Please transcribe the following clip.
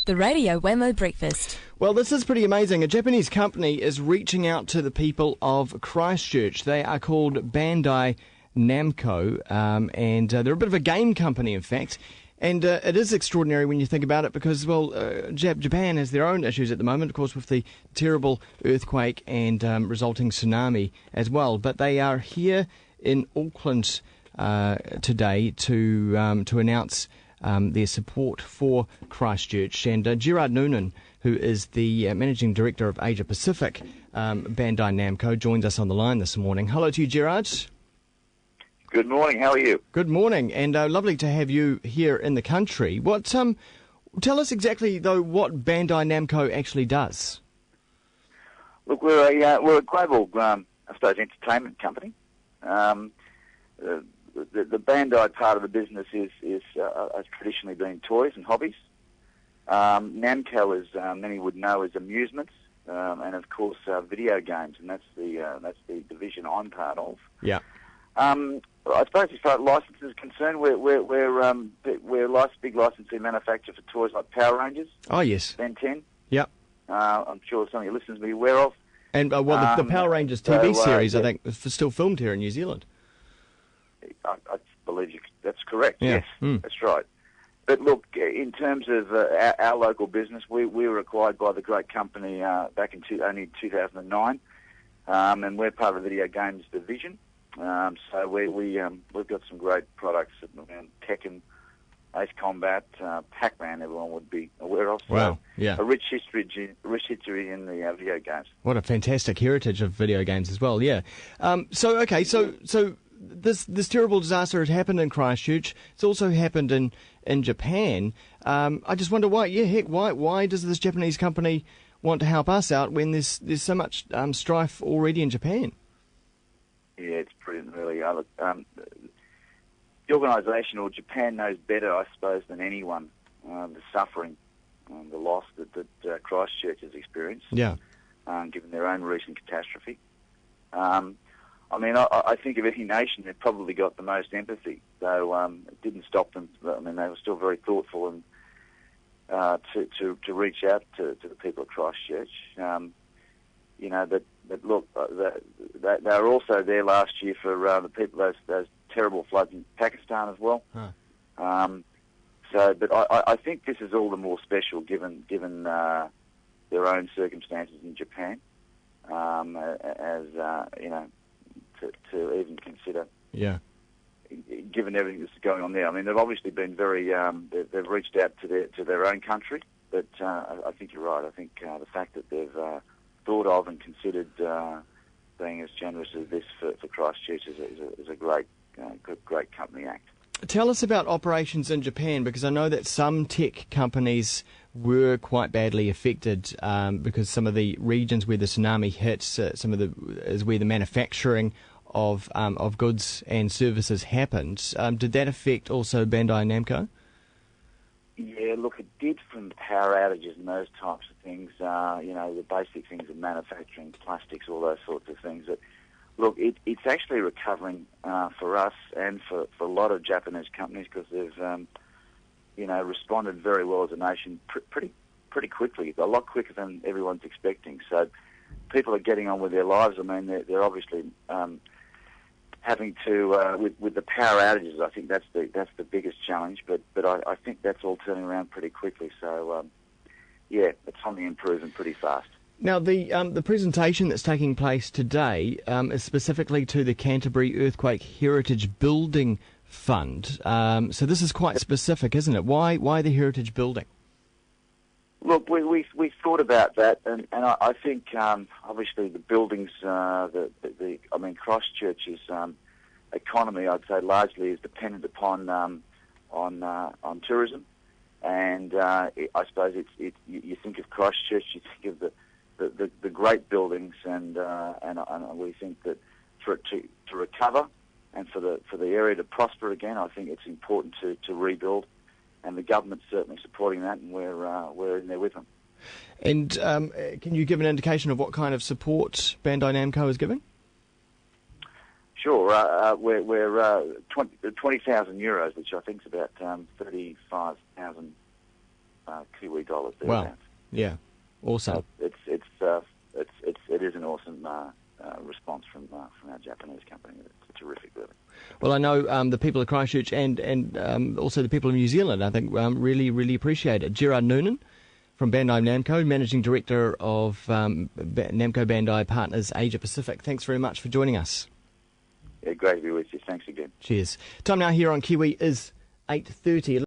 The Radio Wammo Breakfast. Well, this is pretty amazing. A Japanese company is reaching out to the people of Christchurch. They are called Bandai Namco, and they're a bit of a game company, in fact. And it is extraordinary when you think about it because, well, Japan has their own issues at the moment, of course, with the terrible earthquake and resulting tsunami as well. But they are here in Auckland today to announce their support for Christchurch. And Gerard Noonan, who is the Managing Director of Asia Pacific, Bandai Namco, joins us on the line this morning. Hello to you, Gerard. Good morning, how are you? Good morning, and lovely to have you here in the country. What tell us exactly, though, what Bandai Namco actually does. Look, we're a global, I suppose, entertainment company. The Bandai part of the business has traditionally been toys and hobbies. Namco, as many would know, is amusements, and of course video games, and that's the division I'm part of. Yeah. I suppose as far as licenses are concerned, we're big licensing manufacturer for toys like Power Rangers. Oh yes. Ben 10. Yep. I'm sure some of your listeners will be aware of. And the Power Rangers TV series, I think, is still filmed here in New Zealand. I believe that's correct. Yeah. Yes, That's right. But look, in terms of our local business, we were acquired by the great company back in only 2009, and we're part of the video games division. So we've got some great products around Tekken, Ace Combat, Pac-Man. Everyone would be aware of. So wow. Yeah. A rich history in the video games. What a fantastic heritage of video games as well. Yeah. So this terrible disaster has happened in Christchurch. It's also happened in Japan. I just wonder why does this Japanese company want to help us out when there's so much strife already in Japan? Yeah, it's brilliant, really. The organisation, or Japan, knows better, I suppose, than anyone the suffering and the loss that Christchurch has experienced. Yeah. Given their own recent catastrophe. I think of any nation, they've probably got the most empathy. So it didn't stop them. I mean, they were still very thoughtful and to reach out to the people of Christchurch. But look, they were also there last year for the people those terrible floods in Pakistan as well. Huh. But I think this is all the more special given their own circumstances in Japan, to even consider. Yeah. Given everything that's going on there, I mean, they've obviously been very. They've reached out to their own country, but I think you're right. I think the fact that they've thought of and considered being as generous as this for Christchurch is a great company act. Tell us about operations in Japan, because I know that some tech companies were quite badly affected because some of the regions where the tsunami hit, is where the manufacturing of goods and services happened. Did that affect also Bandai Namco? Yeah, look, it did from power outages and those types of things. The basic things of manufacturing, plastics, all those sorts of things. Look, it's actually recovering for us and for a lot of Japanese companies because they've, responded very well as a nation pretty quickly, a lot quicker than everyone's expecting. So people are getting on with their lives. I mean, they're obviously having to with the power outages. I think that's the biggest challenge. But I think that's all turning around pretty quickly. So it's on the improvement pretty fast. Now, the presentation that's taking place today is specifically to the Canterbury Earthquake Heritage Building Fund. So this is quite specific, isn't it? Why the Heritage Building? Look, we thought about that, and I think obviously the buildings, Christchurch's economy, I'd say, largely is dependent upon on tourism, and I suppose you think of Christchurch, you think of the great buildings, and we think that for it to recover and for the area to prosper again, I think it's important to rebuild, and the government's certainly supporting that, and we're in there with them. And can you give an indication of what kind of support Bandai Namco is giving? Sure, we're 20,000 euros, which I think is about 35,000 Kiwi dollars. Wow. Yeah. Awesome. It is an awesome response from our Japanese company. It's terrific, really. Well, I know the people of Christchurch and also the people of New Zealand, I think, really, really appreciate it. Gerard Noonan from Bandai Namco, Managing Director of Namco Bandai Partners Asia Pacific. Thanks very much for joining us. Yeah, great to be with you. Thanks again. Cheers. Time now here on Kiwi is 8:30.